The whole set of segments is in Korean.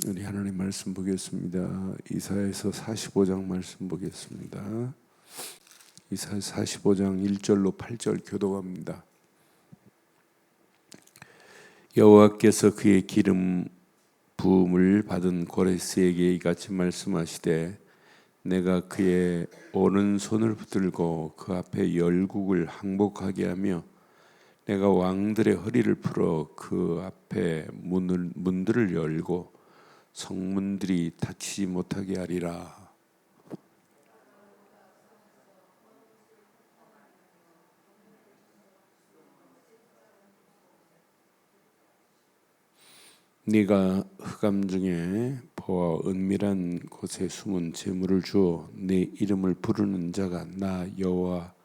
우리 하나님 말씀 보겠습니다. 이사야서 45장 말씀 보겠습니다. 이사야 45장 1절로 8절 교독합니다. 여호와께서 그의 기름 부음을 받은 고레스에게 이같이 말씀하시되 내가 그의 오른손을 붙들고 그 앞에 열국을 항복하게 하며 내가 왕들의 허리를 풀어 그 앞에 문들을 열고 성문들이 닫히지 못하게 하리라. 네가 흑암 중에 보아 은밀한 곳에 숨은 재물을 주어 내 이름을 부르는 자가 나 여호와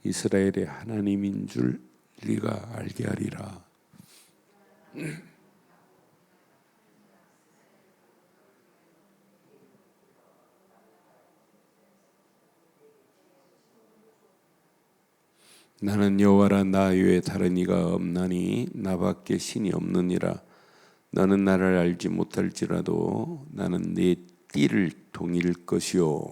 이스라엘의 하나님인 줄 네가 알게 하리라. 나는 여호와라 나 외에 다른 이가 없나니 나밖에 신이 없느니라. 너는 나를 알지 못할지라도 나는 네 띠를 동일 것이요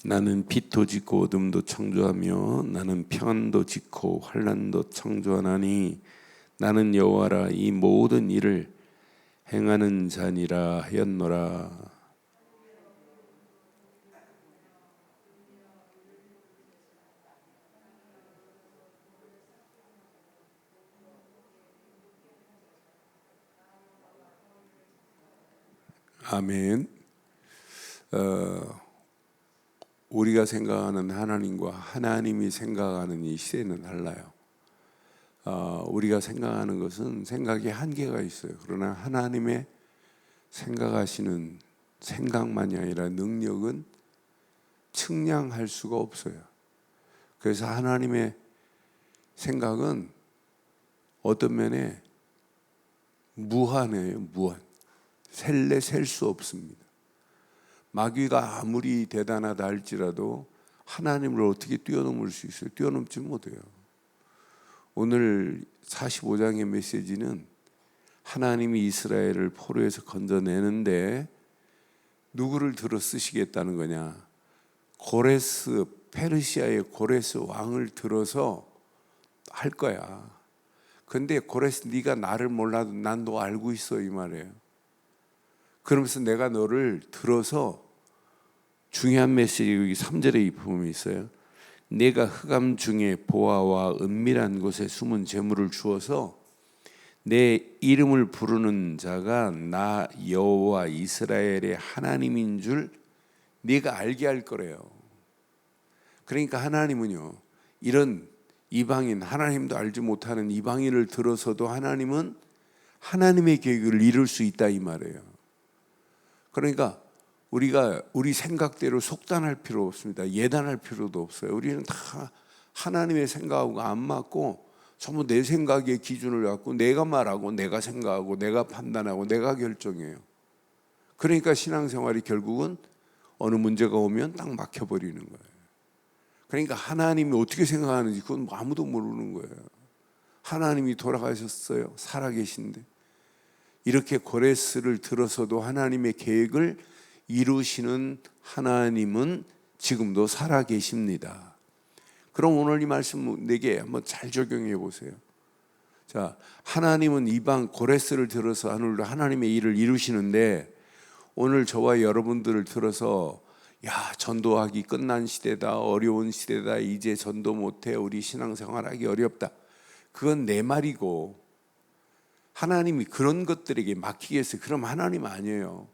나는 빛도 짓고 어둠도 창조하며 나는 평안도 짓고 환난도 창조하나니 나는 여호와라 이 모든 일을 행하는 자니라 하였노라. 아멘. 우리가 생각하는 하나님과 하나님이 생각하는 이 시대는 달라요. 우리가 생각하는 것은 생각에 한계가 있어요. 그러나 하나님의 생각하시는 생각만이 아니라 능력은 측량할 수가 없어요. 그래서 하나님의 생각은 어떤 면에 무한해요. 무한. 셀 수 없습니다. 마귀가 아무리 대단하다 할지라도 하나님을 어떻게 뛰어넘을 수 있어요? 뛰어넘지 못해요. 오늘 45장의 메시지는 하나님이 이스라엘을 포로에서 건져내는데 누구를 들어 쓰시겠다는 거냐? 고레스, 페르시아의 고레스 왕을 들어서 할 거야. 근데 고레스 네가 나를 몰라도 난 너 알고 있어 이 말이에요. 그러면서 내가 너를 들어서 중요한 메시지 여기 3절에 이 부분이 있어요. 내가 흑암 중에 보아와 은밀한 곳에 숨은 재물을 주어서 내 이름을 부르는 자가 나 여호와 이스라엘의 하나님인 줄 네가 알게 할 거래요. 그러니까 하나님은요, 이런 이방인, 하나님도 알지 못하는 이방인을 들어서도 하나님은 하나님의 계획을 이룰 수 있다 이 말이에요. 그러니까 우리가 우리 생각대로 속단할 필요 없습니다. 예단할 필요도 없어요. 우리는 다 하나님의 생각하고 안 맞고 전부 내 생각의 기준을 갖고 내가 말하고 내가 생각하고 내가 판단하고 내가 결정해요. 그러니까 신앙생활이 결국은 어느 문제가 오면 딱 막혀버리는 거예요. 그러니까 하나님이 어떻게 생각하는지 그건 아무도 모르는 거예요. 하나님이 돌아가셨어요. 살아계신데 이렇게 고레스를 들어서도 하나님의 계획을 이루시는 하나님은 지금도 살아계십니다. 그럼 오늘 이 말씀 내게 한번 잘 적용해 보세요. 자, 하나님은 이방 고레스를 들어서 하나님의 일을 이루시는데 오늘 저와 여러분들을 들어서 야, 전도하기 끝난 시대다, 어려운 시대다, 이제 전도 못해, 우리 신앙생활하기 어렵다. 그건 내 말이고 하나님이 그런 것들에게 맡기겠어요? 그럼 하나님 아니에요.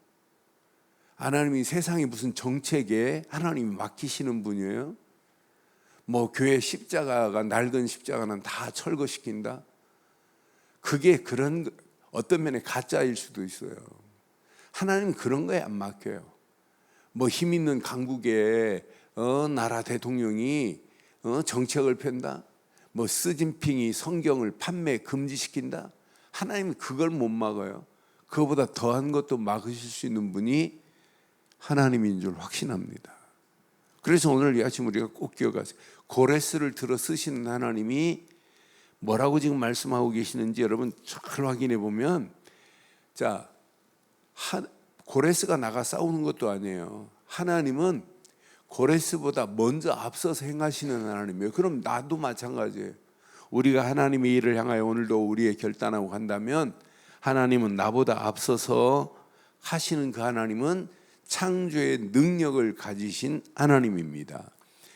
하나님이 세상에 무슨 정책에 하나님이 맡기시는 분이에요? 뭐 교회 십자가가 낡은 십자가는 다 철거시킨다? 그게 그런 어떤 면에 가짜일 수도 있어요. 하나님은 그런 거에 안 맡겨요. 뭐 힘 있는 강국의 나라 대통령이 정책을 편다? 뭐 시진핑이 성경을 판매 금지시킨다? 하나님은 그걸 못 막아요. 그거보다 더한 것도 막으실 수 있는 분이 하나님인 줄 확신합니다. 그래서 오늘 이 아침 우리가 꼭 기억하세요. 고레스를 들어 쓰시는 하나님이 뭐라고 지금 말씀하고 계시는지 여러분 잘 확인해 보면, 자, 고레스가 나가 싸우는 것도 아니에요. 하나님은 고레스보다 먼저 앞서서 행하시는 하나님이에요. 그럼 나도 마찬가지예요. 우리가 하나님의 일을 향하여 오늘도 우리의 결단하고 간다면 하나님은 나보다 앞서서 하시는 그 하나님은 창조의 능력을 가지신 하나님입니다.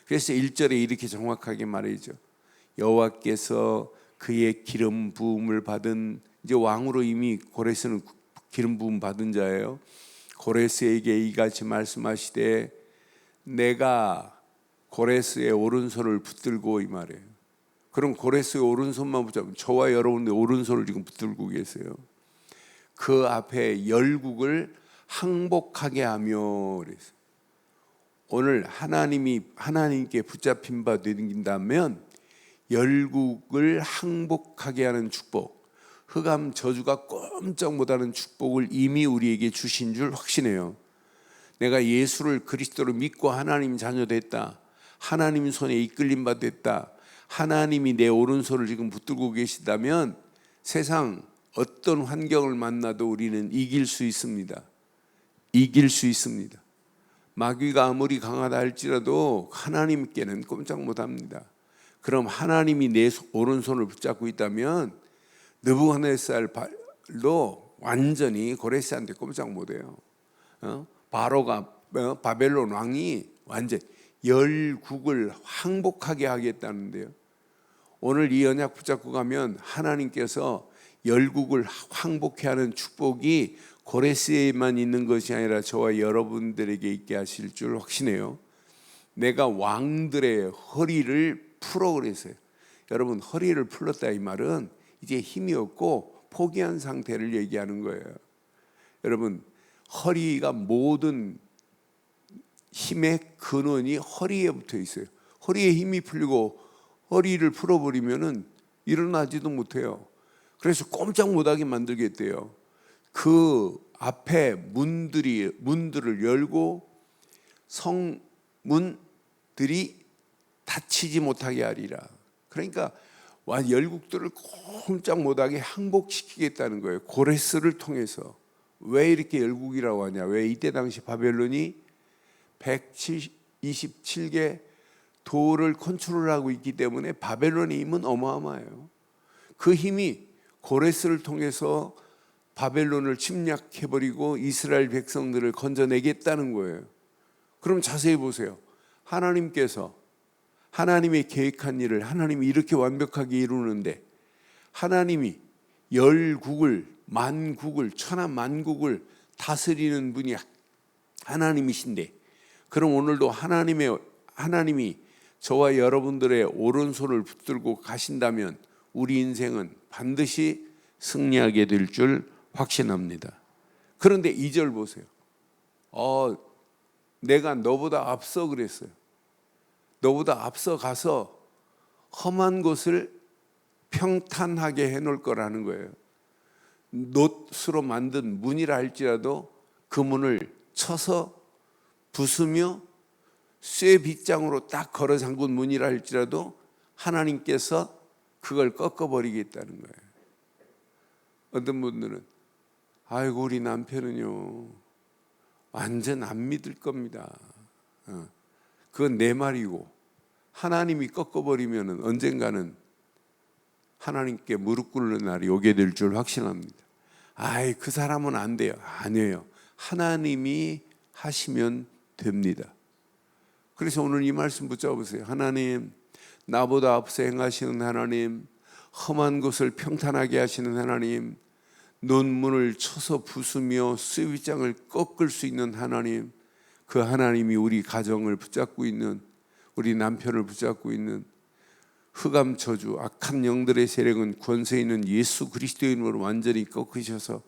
그래서 1절에 이렇게 정확하게 말해죠. 여호와께서 그의 기름 부음을 받은, 이제 왕으로 이미 고레스는 기름 부음 받은 자예요. 고레스에게 이같이 말씀하시되 내가 고레스의 오른손을 붙들고, 이 말이에요. 그럼 고레스의 오른손만 붙잡으면 저와 여러분의 오른손을 지금 붙들고 계세요. 그 앞에 열국을 항복하게 하며 그랬어요. 오늘 하나님께 붙잡힌 바 되긴다면 열국을 항복하게 하는 축복, 흑암 저주가 꼼짝 못하는 축복을 이미 우리에게 주신 줄 확신해요. 내가 예수를 그리스도로 믿고 하나님 자녀 됐다, 하나님 손에 이끌림 바 됐다, 하나님이 내 오른손을 지금 붙들고 계시다면 세상 어떤 환경을 만나도 우리는 이길 수 있습니다. 이길 수 있습니다. 마귀가 아무리 강하다 할지라도 하나님께는 꼼짝 못합니다. 그럼 하나님이 내 오른손을 붙잡고 있다면 느부갓네살도 완전히 고레스한테 꼼짝 못해요. 바로가, 바벨론 왕이 완전 열국을 항복하게 하겠다는데요. 오늘 이 언약 붙잡고 가면 하나님께서 열국을 항복해 하는 축복이 고레스에만 있는 것이 아니라 저와 여러분들에게 있게 하실 줄 확신해요. 내가 왕들의 허리를 풀어 그랬어요. 여러분, 허리를 풀었다 이 말은 이제 힘이 없고 포기한 상태를 얘기하는 거예요. 여러분, 허리가 모든 힘의 근원이 허리에 붙어 있어요. 허리에 힘이 풀리고 허리를 풀어버리면은 일어나지도 못해요. 그래서 꼼짝 못하게 만들겠대요. 그 앞에 문들을 열고 성문들이 닫히지 못하게 하리라. 그러니까 열국들을 꼼짝 못하게 항복시키겠다는 거예요. 고레스를 통해서. 왜 이렇게 열국이라고 하냐? 왜 이때 당시 바벨론이 127개 도를 컨트롤하고 있기 때문에 바벨론의 힘은 어마어마해요. 그 힘이 고레스를 통해서 바벨론을 침략해버리고 이스라엘 백성들을 건져내겠다는 거예요. 그럼 자세히 보세요. 하나님께서 하나님의 계획한 일을 하나님이 이렇게 완벽하게 이루는데, 하나님이 열국을, 만국을, 천하 만국을 다스리는 분이 하나님이신데, 그럼 오늘도 하나님이 저와 여러분들의 오른손을 붙들고 가신다면 우리 인생은 반드시 승리하게 될 줄 확신합니다. 그런데 2절 보세요. 내가 너보다 앞서 그랬어요. 너보다 앞서 가서 험한 곳을 평탄하게 해놓을 거라는 거예요. 놋으로 만든 문이라 할지라도 그 문을 쳐서 부수며 쇠 빗장으로 딱 걸어 잠근 문이라 할지라도 하나님께서 그걸 꺾어버리겠다는 거예요. 어떤 분들은 아이고 우리 남편은요 완전 안 믿을 겁니다. 그건 내 말이고, 하나님이 꺾어버리면 언젠가는 하나님께 무릎 꿇는 날이 오게 될 줄 확신합니다. 그 사람은 안 돼요. 아니에요. 하나님이 하시면 됩니다. 그래서 오늘 이 말씀 붙잡으세요. 하나님, 나보다 앞서 행하시는 하나님, 험한 곳을 평탄하게 하시는 하나님, 논문을 쳐서 부수며 쇠빗장을 꺾을 수 있는 하나님, 그 하나님이 우리 가정을 붙잡고 있는, 우리 남편을 붙잡고 있는 흑암 저주, 악한 영들의 세력은 권세 있는 예수 그리스도의 이름으로 완전히 꺾으셔서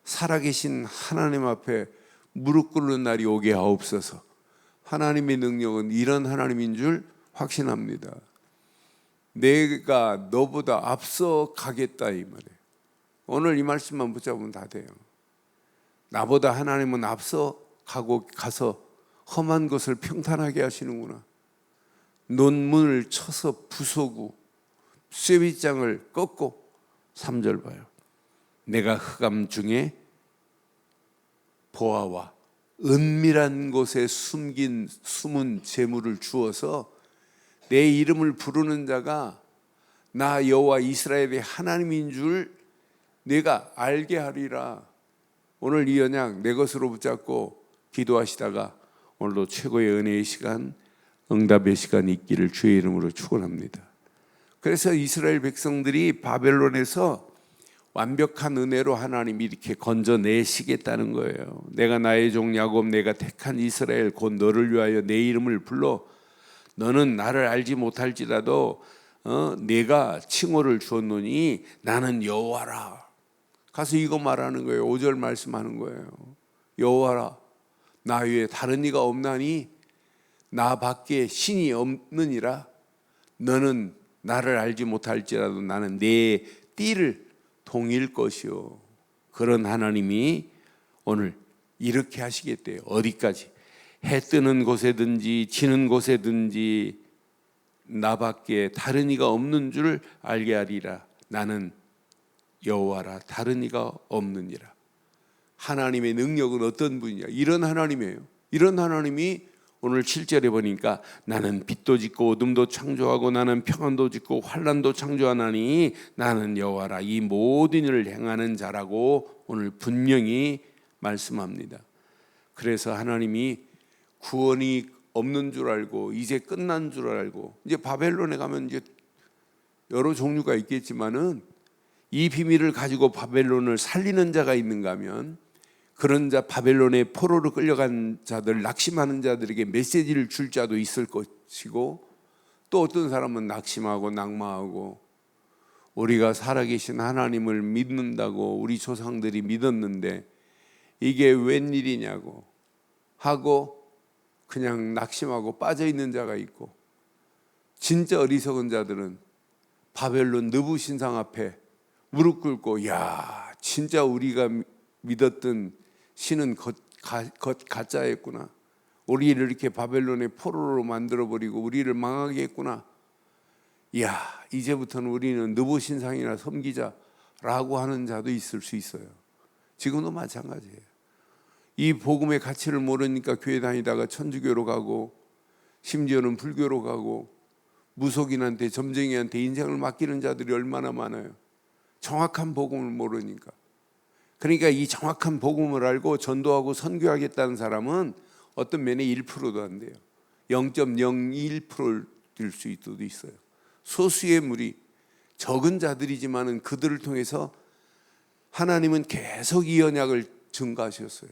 살아계신 하나님 앞에 무릎 꿇는 날이 오게 하옵소서. 하나님의 능력은 이런 하나님인 줄 확신합니다. 내가 너보다 앞서 가겠다 이 말이에요. 오늘 이 말씀만 붙잡으면 다 돼요. 나보다 하나님은 앞서 가서 험한 것을 평탄하게 하시는구나. 논문을 쳐서 부수고 쇠빗장을 꺾고 3절 봐요. 내가 흑암 중에 보아와 은밀한 곳에 숨은 재물을 주어서 내 이름을 부르는 자가 나 여호와 이스라엘의 하나님인 줄 내가 알게 하리라. 오늘 이 언약 내 것으로 붙잡고 기도하시다가 오늘도 최고의 은혜의 시간, 응답의 시간이 있기를 주의 이름으로 축원합니다. 그래서 이스라엘 백성들이 바벨론에서 완벽한 은혜로 하나님이 이렇게 건져내시겠다는 거예요. 내가 나의 종 야곱, 내가 택한 이스라엘 곧 너를 위하여 내 이름을 불러 너는 나를 알지 못할지라도 내가 칭호를 주었노니 나는 여호와라. 가서 이거 말하는 거예요. 5절 말씀하는 거예요. 여호와라, 나 위에 다른 이가 없나니 나 밖에 신이 없느니라. 너는 나를 알지 못할지라도 나는 내 띠를 동일 것이요. 그런 하나님이 오늘 이렇게 하시겠대요. 어디까지? 해 뜨는 곳에든지 지는 곳에든지 나밖에 다른 이가 없는 줄 알게 하리라. 나는 여호와라, 다른 이가 없느니라. 하나님의 능력은 어떤 분이냐? 이런 하나님이에요. 이런 하나님이 오늘 7절에 보니까 나는 빛도 짓고 어둠도 창조하고 나는 평안도 짓고 환난도 창조하나니 나는 여호와라, 이 모든 일을 행하는 자라고 오늘 분명히 말씀합니다. 그래서 하나님이 구원이 없는 줄 알고 이제 끝난 줄 알고, 이제 바벨론에 가면 이제 여러 종류가 있겠지만은 이 비밀을 가지고 바벨론을 살리는 자가 있는가 하면 그런 자, 바벨론의 포로로 끌려간 자들, 낙심하는 자들에게 메시지를 줄 자도 있을 것이고, 또 어떤 사람은 낙심하고 낙마하고 우리가 살아계신 하나님을 믿는다고 우리 조상들이 믿었는데 이게 웬일이냐고 하고 그냥 낙심하고 빠져있는 자가 있고, 진짜 어리석은 자들은 바벨론 느부 신상 앞에 무릎 꿇고 야, 진짜 우리가 믿었던 신은 가짜였구나. 우리를 이렇게 바벨론의 포로로 만들어버리고 우리를 망하게 했구나. 야, 이제부터는 우리는 느보 신상이나 섬기자라고 하는 자도 있을 수 있어요. 지금도 마찬가지예요. 이 복음의 가치를 모르니까 교회 다니다가 천주교로 가고 심지어는 불교로 가고 무속인한테, 점쟁이한테 인생을 맡기는 자들이 얼마나 많아요. 정확한 복음을 모르니까. 그러니까 이 정확한 복음을 알고 전도하고 선교하겠다는 사람은 어떤 면에 1%도 안 돼요. 0.01%일 수도 있어요. 소수의 무리, 적은 자들이지만은 그들을 통해서 하나님은 계속 이 언약을 증가하셨어요.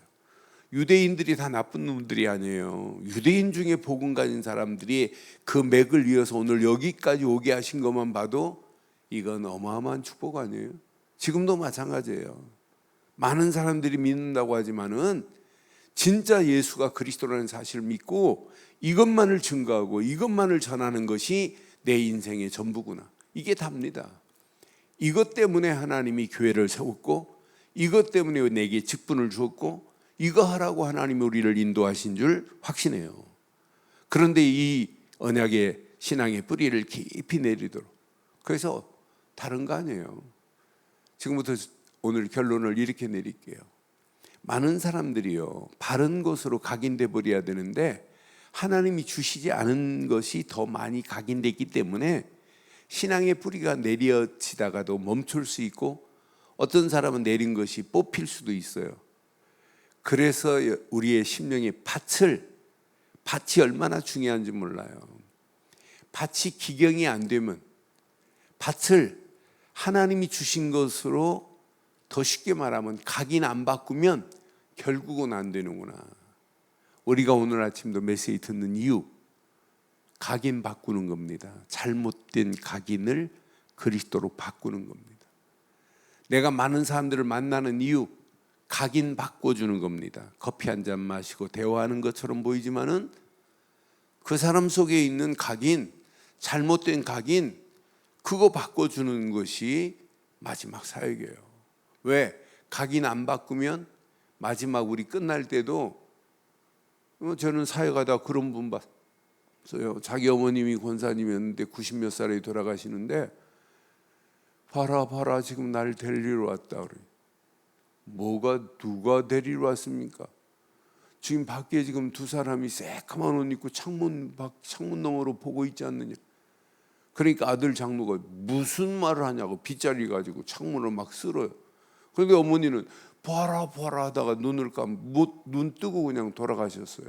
유대인들이 다 나쁜 놈들이 아니에요. 유대인 중에 복음 가진 사람들이 그 맥을 이어서 오늘 여기까지 오게 하신 것만 봐도 이건 어마어마한 축복 아니에요? 지금도 마찬가지예요. 많은 사람들이 믿는다고 하지만은 진짜 예수가 그리스도라는 사실을 믿고 이것만을 증거하고 이것만을 전하는 것이 내 인생의 전부구나. 이게 답니다. 이것 때문에 하나님이 교회를 세웠고, 이것 때문에 내게 직분을 주었고, 이거 하라고 하나님이 우리를 인도하신 줄 확신해요. 그런데 이 언약의 신앙의 뿌리를 깊이 내리도록, 그래서 다른 거 아니에요. 지금부터 오늘 결론을 이렇게 내릴게요. 많은 사람들이요, 바른 것으로 각인돼 버려야 되는데 하나님이 주시지 않은 것이 더 많이 각인됐기 때문에 신앙의 뿌리가 내려지다가도 멈출 수 있고, 어떤 사람은 내린 것이 뽑힐 수도 있어요. 그래서 우리의 심령의 밭이 얼마나 중요한지 몰라요. 밭이 기경이 안 되면, 밭을 하나님이 주신 것으로 더 쉽게 말하면 각인 안 바꾸면 결국은 안 되는구나. 우리가 오늘 아침도 메시지 듣는 이유, 각인 바꾸는 겁니다. 잘못된 각인을 그리스도로 바꾸는 겁니다. 내가 많은 사람들을 만나는 이유, 각인 바꿔주는 겁니다. 커피 한 잔 마시고 대화하는 것처럼 보이지만은 그 사람 속에 있는 각인, 잘못된 각인, 그거 바꿔주는 것이 마지막 사역이에요. 왜? 각인 안 바꾸면 마지막 우리 끝날 때도 저는 사회가다 그런 분 봤어요. 자기 어머님이 권사님이었는데 90몇 살에 돌아가시는데 봐라 지금 날 데리러 왔다 그래. 뭐가 누가 데리러 왔습니까? 지금 밖에 지금 두 사람이 새까만 옷 입고 창문 너머로 보고 있지 않느냐. 그러니까 아들 장로가 무슨 말을 하냐고 빗자리 가지고 창문을 막 쓸어요. 그런데 어머니는 봐라 하다가 눈 뜨고 그냥 돌아가셨어요.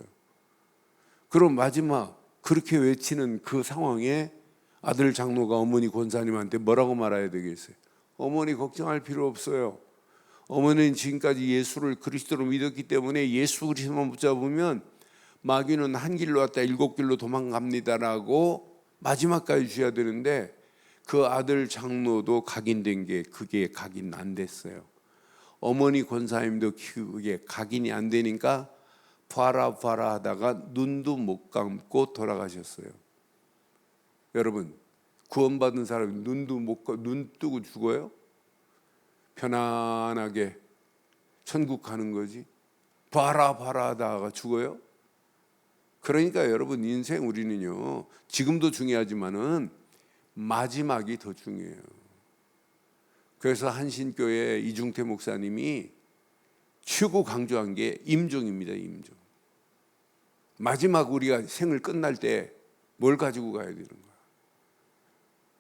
그럼 마지막 그렇게 외치는 그 상황에 아들 장로가 어머니 권사님한테 뭐라고 말해야 되겠어요? 어머니 걱정할 필요 없어요. 어머니는 지금까지 예수를 그리스도로 믿었기 때문에 예수 그리스도만 붙잡으면 마귀는 한 길로 왔다 7길로 도망갑니다라고 마지막까지 줘야 되는데 그 아들 장로도 각인된 게 그게 각인 안 됐어요. 어머니 권사님도 그게 각인이 안 되니까 봐라 하다가 눈도 못 감고 돌아가셨어요. 여러분, 구원받은 사람이 눈 뜨고 죽어요? 편안하게 천국 가는 거지. 봐라 하다가 죽어요? 그러니까 여러분 인생 우리는요 지금도 중요하지만은 마지막이 더 중요해요. 그래서 한신교회 이중태 목사님이 최고 강조한 게 임종입니다. 임종. 마지막 우리가 생을 끝날 때 뭘 가지고 가야 되는 거야.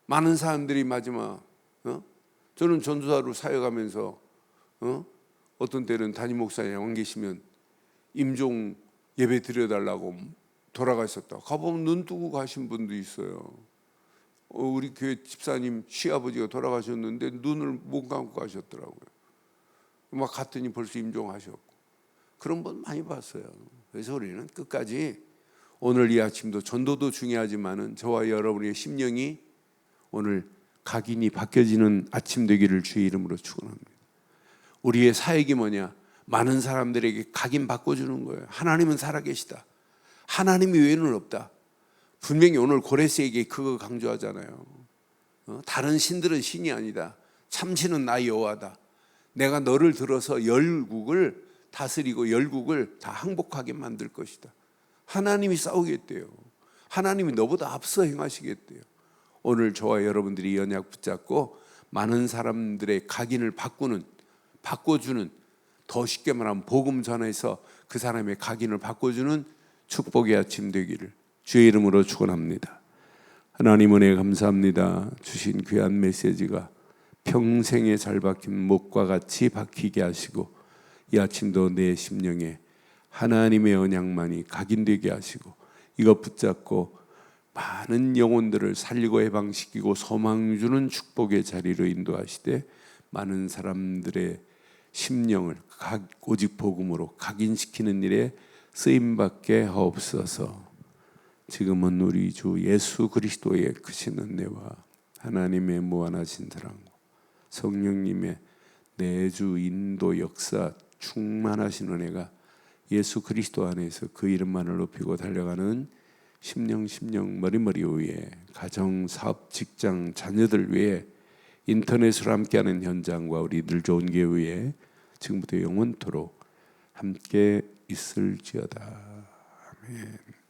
많은 사람들이 마지막 저는 전도사로 사역하면서 어떤 때는 담임 목사님 안 계시면 임종 예배 드려달라고 돌아가셨다. 가보면 눈 뜨고 가신 분도 있어요. 우리 교회 집사님 시아버지가 돌아가셨는데 눈을 못 감고 가셨더라고요. 막 갔더니 벌써 임종하셨고 그런 분 많이 봤어요. 그래서 우리는 끝까지 오늘 이 아침도 전도도 중요하지만은 저와 여러분의 심령이 오늘 각인이 바뀌어지는 아침 되기를 주의 이름으로 축원합니다. 우리의 사역이 뭐냐? 많은 사람들에게 각인 바꿔주는 거예요. 하나님은 살아계시다. 하나님 외에는 없다. 분명히 오늘 고레스에게 그거 강조하잖아요. 다른 신들은 신이 아니다. 참신은 나 여호와다. 내가 너를 들어서 열국을 다스리고 열국을 다 항복하게 만들 것이다. 하나님이 싸우겠대요. 하나님이 너보다 앞서 행하시겠대요. 오늘 저와 여러분들이 연약 붙잡고 많은 사람들의 각인을 바꿔주는 더 쉽게 말하면 복음 전해서 그 사람의 각인을 바꿔주는 축복의 아침 되기를 주의 이름으로 축원합니다. 하나님 은혜 감사합니다. 주신 귀한 메시지가 평생에 잘 박힌 목과 같이 박히게 하시고 이 아침도 내 심령에 하나님의 언약만이 각인되게 하시고 이것 붙잡고 많은 영혼들을 살리고 해방시키고 소망 주는 축복의 자리로 인도하시되 많은 사람들의 심령을 오직 복음으로 각인시키는 일에 쓰임받게 하옵소서. 지금은 우리 주 예수 그리스도의 크신 은혜와 하나님의 무한하신 사랑과 성령님의 내주 인도 역사 충만하신 은혜가 예수 그리스도 안에서 그 이름만을 높이고 달려가는 심령 머리 위에 가정, 사업, 직장, 자녀들 위에 인터넷으로 함께하는 현장과 우리 늘 좋은 교회에 지금부터 영원토록 함께 있을지어다. 아멘.